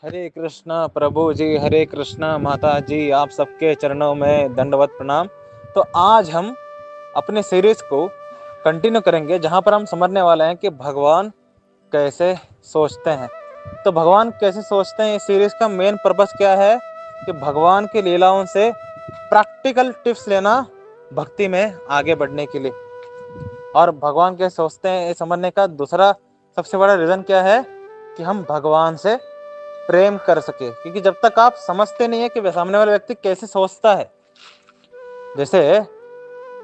हरे कृष्णा प्रभु जी, हरे कृष्णा माता जी, आप सबके चरणों में दंडवत प्रणाम। तो आज हम अपने सीरीज को कंटिन्यू करेंगे जहां पर हम समझने वाले हैं कि भगवान कैसे सोचते हैं। तो भगवान कैसे सोचते हैं, इस सीरीज का मेन पर्पस क्या है कि भगवान की लीलाओं से प्रैक्टिकल टिप्स लेना भक्ति में आगे बढ़ने के लिए। और भगवान कैसे सोचते हैं ये समझने का दूसरा सबसे बड़ा रीजन क्या है कि हम भगवान से प्रेम कर सके, क्योंकि जब तक आप समझते नहीं है कि सामने वाला व्यक्ति कैसे सोचता है, जैसे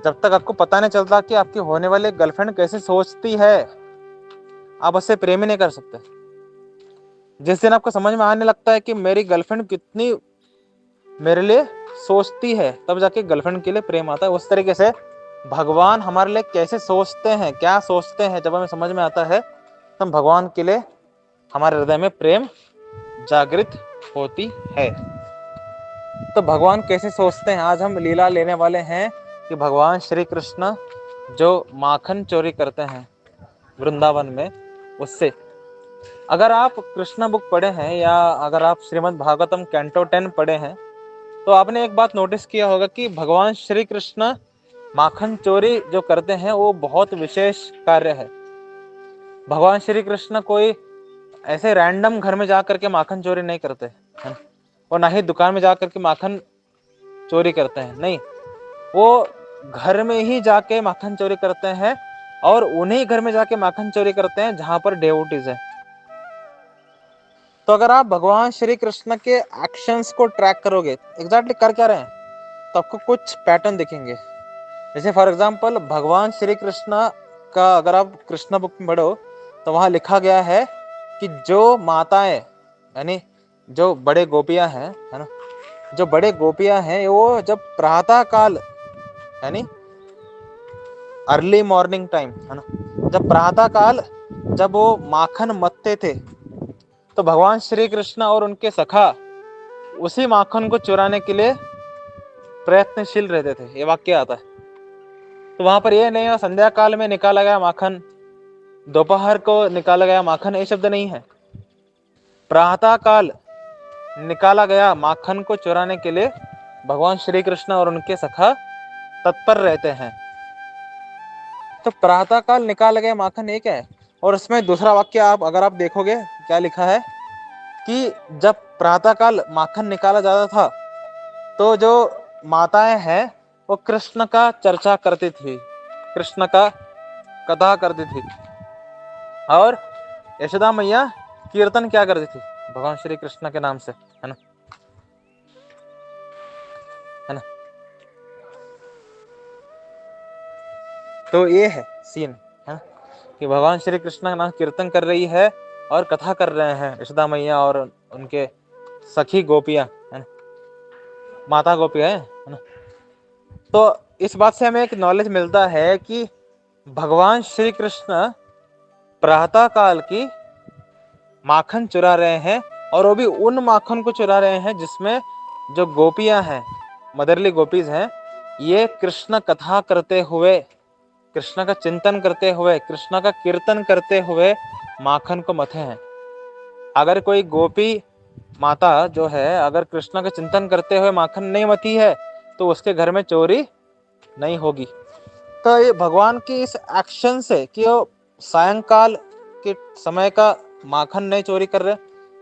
जब तक आपको पता नहीं चलता कि आपकी होने वाली गर्लफ्रेंड कैसे सोचती है, आप उससे प्रेम ही नहीं कर सकते। जिस दिन आपको समझ में आने लगता है कि मेरी गर्लफ्रेंड कितनी मेरे लिए सोचती है, तब जाके गर्लफ्रेंड के लिए प्रेम आता है। उस तरीके से भगवान हमारे लिए कैसे सोचते हैं, क्या सोचते हैं, जब हमें समझ में आता है तब भगवान के लिए हमारे हृदय में प्रेम जागृत होती है। तो भगवान कैसे सोचते हैं, आज हम लीला लेने वाले हैं कि भगवान श्री कृष्ण जो माखन चोरी करते हैं वृंदावन में, उससे अगर आप कृष्ण बुक पढ़े हैं या अगर आप श्रीमद् भागवतम कैंटो 10 पढ़े हैं तो आपने एक बात नोटिस किया होगा कि भगवान श्री कृष्ण माखन चोरी जो करते हैं वो बहुत विशेष कार्य है। भगवान श्री कृष्ण कोई ऐसे रैंडम घर में जाकर के माखन चोरी नहीं करते हैं, और ना ही दुकान में जाकर के माखन चोरी करते हैं, नहीं, वो घर में ही जाके माखन चोरी करते हैं, और उन्हीं घर में जाके माखन चोरी करते हैं जहां पर डेवोटीज है। तो अगर आप भगवान श्री कृष्ण के एक्शंस को ट्रैक करोगे एग्जैक्टली कर क्या रहे हैं, तो आपको कुछ पैटर्न दिखेंगे। जैसे फॉर एग्जाम्पल भगवान श्री कृष्ण का अगर आप कृष्ण बुक में पढ़ो तो वहां लिखा गया है कि जो माताएं यानी जो बड़े गोपियां हैं, है ना, जो बड़े गोपियां हैं वो जब प्रातः काल यानी अर्ली मॉर्निंग टाइम, है ना, जब प्रातः काल जब वो माखन मथते थे तो भगवान श्री कृष्ण और उनके सखा उसी माखन को चुराने के लिए प्रयत्नशील रहते थे, ये वाक्य आता है। तो वहां पर ये नहीं है संध्या काल में निकाला गया माखन, दोपहर को निकाला गया माखन, ये शब्द नहीं है। प्रातः काल निकाला गया माखन को चुराने के लिए भगवान श्री कृष्ण और उनके सखा तत्पर रहते हैं। तो प्रातः काल निकाला गया माखन एक है, और उसमें दूसरा वाक्य आप अगर आप देखोगे क्या लिखा है कि जब प्रातः काल माखन निकाला जाता था तो जो माताएं हैं वो कृष्ण का चर्चा करती थी, कृष्ण का कथा करती थी, और यशोदा मैया कीर्तन क्या करती थी भगवान श्री कृष्ण के नाम से, है ना, है ना। तो ये है सीन, है ना, कि भगवान श्री कृष्ण का नाम कीर्तन कर रही है और कथा कर रहे हैं यशोदा मैया और उनके सखी गोपियां, है ना, माता गोपियां है ना। तो इस बात से हमें एक नॉलेज मिलता है कि भगवान श्री कृष्ण प्रातः काल की माखन चुरा रहे हैं, और वो भी उन माखन को चुरा रहे हैं जिसमें जो गोपियां हैं, मदरली गोपीज हैं, ये कृष्ण कथा करते हुए, कृष्ण का चिंतन करते हुए, कृष्ण का कीर्तन करते हुए माखन को मथे हैं। अगर कोई गोपी माता जो है अगर कृष्ण का चिंतन करते हुए माखन नहीं मथी है तो उसके घर में चोरी नहीं होगी। तो ये भगवान की इस एक्शन से कि वो सायंकाल के समय का माखन नहीं चोरी कर रहे,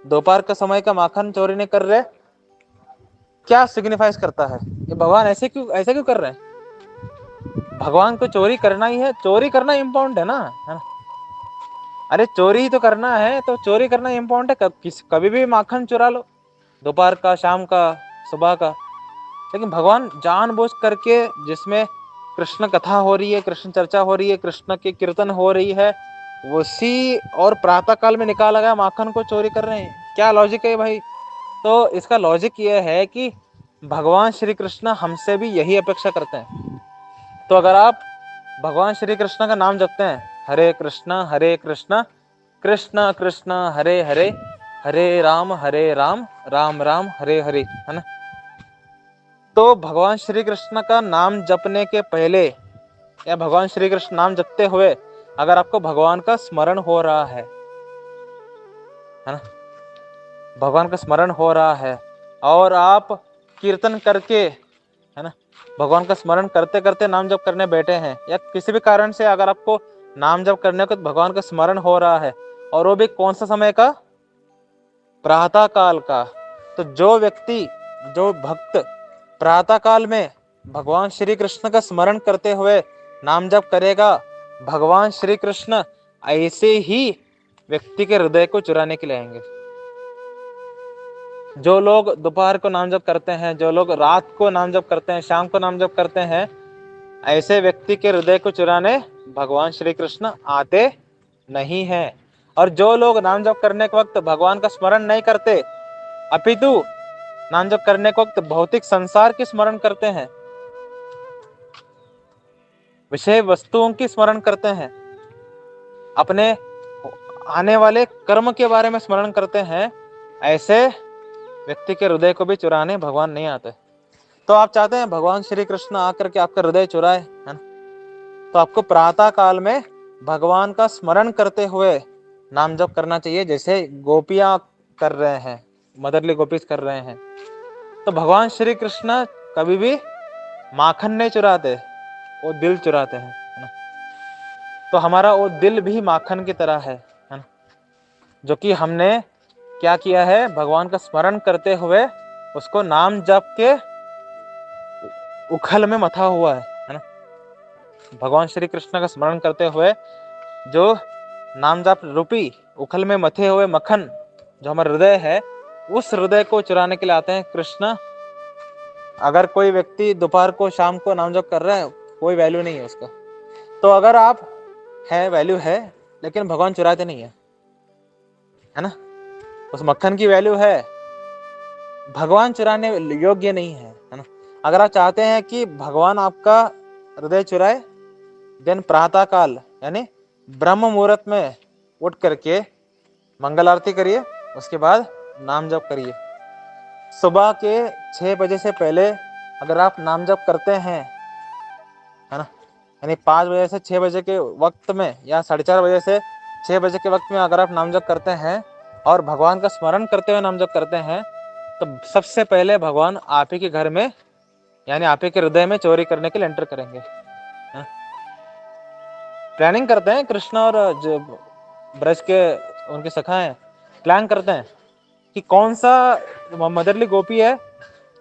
दोपहर का समय का माखन चोरी नहीं कर रहे, क्या सिग्निफाइज करता है? ये भगवान ऐसे क्यों कर रहे हैं? भगवान को चोरी करना ही है, चोरी करना इम्पोर्टेंट है ना, है ना? अरे चोरी ही तो करना है, तो चोरी करना इम्पोर्टेंट है। कभी भी माखन चुरा लो, दोपहर का, शाम का, सुबह का। लेकिन भगवान जानबूझ करके जिसमें कृष्ण कथा हो रही है, कृष्ण चर्चा हो रही है, कृष्ण की कीर्तन हो रही है, उसी और प्रातः काल में निकाला गया माखन को चोरी कर रहे हैं। क्या लॉजिक है भाई? तो इसका लॉजिक ये है कि भगवान श्री कृष्ण हमसे भी यही अपेक्षा करते हैं। तो अगर आप भगवान श्री कृष्ण का नाम जपते हैं, हरे कृष्ण कृष्ण कृष्ण हरे हरे, हरे राम राम राम हरे हरे, है ना। तो भगवान श्री कृष्ण का नाम जपने के पहले या भगवान श्री कृष्ण नाम जपते हुए अगर आपको भगवान का स्मरण हो रहा है ना, भगवान का स्मरण हो रहा है और आप कीर्तन करके, है ना, भगवान का स्मरण करते करते नाम जप करने बैठे हैं, या किसी भी कारण से अगर आपको नाम जप करने को भगवान का स्मरण हो रहा है, और वो भी कौन सा समय का, प्रातः काल का, तो जो व्यक्ति, जो भक्त प्रातः काल में भगवान श्री कृष्ण का स्मरण करते हुए नाम जप करेगा, भगवान श्री कृष्ण ऐसे ही व्यक्ति के हृदय को चुराने के लिए आएंगे। जो लोग दोपहर को नाम जप करते हैं, जो लोग रात को नाम जप करते हैं, शाम को नाम जप करते हैं, ऐसे व्यक्ति के हृदय को चुराने भगवान श्री कृष्ण आते नहीं हैं। और जो लोग नाम जप करने के वक्त भगवान का स्मरण नहीं करते, अपितु नाम जप करने के वक्त भौतिक संसार की स्मरण करते हैं, विषय वस्तुओं की स्मरण करते हैं, अपने आने वाले कर्म के बारे में स्मरण करते हैं, ऐसे व्यक्ति के हृदय को भी चुराने भगवान नहीं आते। तो आप चाहते हैं भगवान श्री कृष्ण आकर के आपका हृदय चुराए, है ना, तो आपको प्रातः काल में भगवान का स्मरण करते हुए नाम जप करना चाहिए, जैसे गोपियां कर रहे हैं, मदरली गोपीज कर रहे हैं। तो भगवान श्री कृष्ण कभी भी माखन नहीं चुराते, वो दिल चुराते हैं, है ना। तो हमारा वो दिल भी माखन की तरह है ना, जो कि हमने क्या किया है, भगवान का स्मरण करते हुए उसको नाम जप के उखल में मथा हुआ है ना। भगवान श्री कृष्ण का स्मरण करते हुए जो नाम जप रूपी उखल में मथे हुए मक्खन जो हमारा हृदय है, उस हृदय को चुराने के लिए आते हैं कृष्ण। अगर कोई व्यक्ति दोपहर को शाम को नाम जप कर रहा है, कोई वैल्यू नहीं है उसका। तो अगर आप है, वैल्यू है, लेकिन भगवान चुराते नहीं है ना। उस मक्खन की वैल्यू है, भगवान चुराने योग्य नहीं है ना। अगर आप चाहते हैं कि भगवान आपका हृदय चुराए, दिन प्रातः काल यानी ब्रह्म मुहूर्त में उठ करके मंगल आरती करिए, उसके बाद नाम जप करिए। सुबह के 6 बजे से पहले अगर आप नाम जप करते हैं, है ना, यानी 5 बजे से 6 बजे के वक्त में, या 4:30 बजे से 6 बजे के वक्त में अगर आप नाम जप करते हैं और भगवान का स्मरण करते हुए नाम जप करते हैं, तो सबसे पहले भगवान आप ही के घर में, यानी आप ही के हृदय में चोरी करने के लिए एंटर करेंगे। प्लानिंग करते हैं कृष्ण और जो ब्रज के उनके सखा हैं, प्लान करते हैं कि कौन सा मदरली गोपी है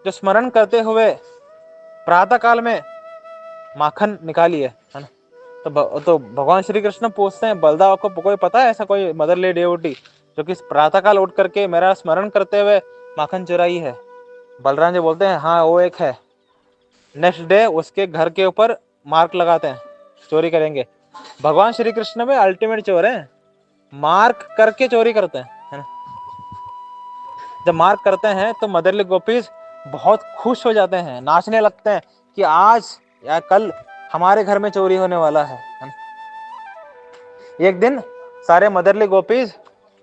जो स्मरण करते हुए प्रातः काल में माखन निकाली है ना। तो भगवान श्री कृष्ण पूछते हैं, बलदाव को कोई पता है ऐसा कोई मदरली डेवोटी जो कि प्रातः काल उठ करके मेरा स्मरण करते हुए माखन चुराई है? बलराम जी बोलते हैं, हाँ वो एक है। नेक्स्ट डे उसके घर के ऊपर मार्क लगाते हैं, चोरी करेंगे। भगवान श्री कृष्ण में अल्टीमेट चोर हैं, मार्क करके चोरी करते हैं, है ना। जब मार्क करते हैं तो मदरली गोपीज बहुत खुश हो जाते हैं, नाचने लगते हैं कि आज या कल हमारे घर में चोरी होने वाला है ना। एक दिन सारे मदरली गोपीज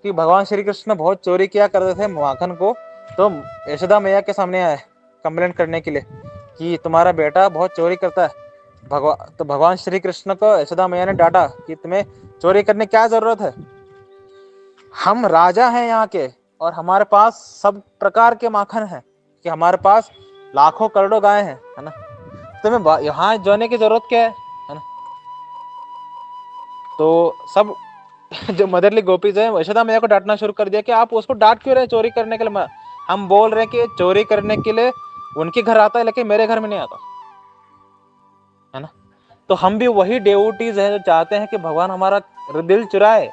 कि भगवान श्री कृष्ण बहुत चोरी किया करते थे माखन को, तो यशोदा मैया के सामने आए कंप्लेंट करने के लिए कि तुम्हारा बेटा बहुत चोरी करता है। तो भगवान श्री कृष्ण को यशोदा मैया ने डांटा कि तुम्हें चोरी करने की क्या जरूरत है, हम राजा हैं यहाँ के और हमारे पास सब प्रकार के माखन है, कि हमारे पास लाखों करोड़ों गाय हैं, है ना, तुम्हें यहाँ जाने की जरूरत क्या है ना। तो सब जो मदरली गोपीज है यशोदा मैया को डांटना शुरू कर दिया कि आप उसको डांट क्यों रहे चोरी करने के लिए? हम बोल रहे हैं कि चोरी करने के लिए उनके घर आता है, लेकिन मेरे घर में नहीं आता, है ना। तो हम भी वही डेवोटीज हैं जो चाहते हैं कि भगवान हमारा दिल चुराए,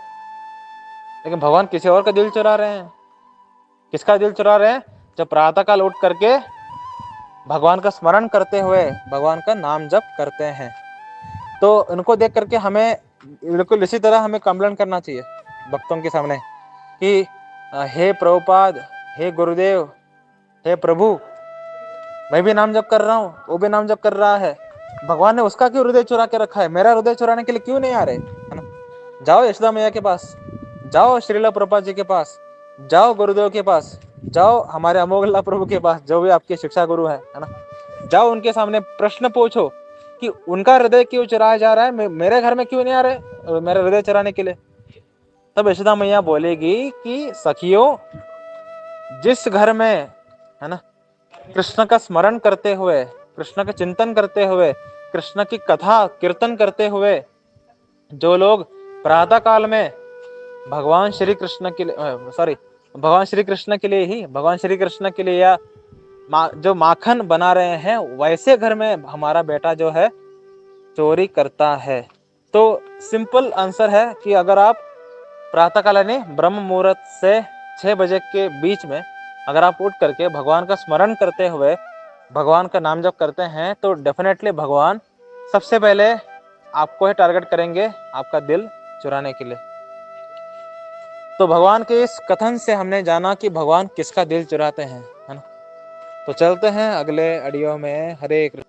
लेकिन भगवान किसी और का दिल चुरा रहे हैं। किसका दिल चुरा रहे हैं? जब प्रातःकाल उठ करके भगवान का स्मरण करते हुए भगवान का नाम जप करते हैं। तो उनको देख करके हमें बिल्कुल इसी तरह हमें कंप्लेंट करना चाहिए भक्तों के सामने कि हे प्रभुपाद, हे गुरुदेव, हे प्रभु, मैं भी नाम जप कर रहा हूँ, वो भी नाम जप कर रहा है, भगवान ने उसका क्यों हृदय चुरा के रखा है, मेरा हृदय चुराने के लिए क्यों नहीं आ रहे, है ना। जाओ यशोदा मैया के पास, जाओ श्रीला प्रभुपाद जी के पास, जाओ गुरुदेव के पास, जाओ हमारे अमोघल्ला प्रभु के पास जो भी आपके शिक्षा गुरु है ना। जाओ उनके सामने प्रश्न पूछो कि उनका हृदय क्यों चुराया जा रहा है, मेरे घर में क्यों नहीं आ रहे मेरा हृदय चुराने के लिए। तब यशोदा मैया बोलेगी कि सखियों, जिस घर में, है ना, कृष्ण का स्मरण करते हुए, कृष्ण का चिंतन करते हुए, कृष्ण की कथा कीर्तन करते हुए जो लोग प्रातः काल में भगवान श्री कृष्ण के लिए, सॉरी, भगवान श्री कृष्ण के लिए ही, भगवान श्री कृष्ण के लिए या जो माखन बना रहे हैं, वैसे घर में हमारा बेटा जो है चोरी करता है। तो सिंपल आंसर है कि अगर आप प्रातः काल यानी ब्रह्म मुहूर्त से 6 बजे के बीच में अगर आप उठ करके भगवान का स्मरण करते हुए भगवान का नाम जप करते हैं, तो डेफिनेटली भगवान सबसे पहले आपको ही टारगेट करेंगे, आपका दिल चुराने के लिए। तो भगवान के इस कथन से हमने जाना कि भगवान किसका दिल चुराते हैं, है ना। तो चलते हैं अगले ऑडियो में। हरे कृष्ण।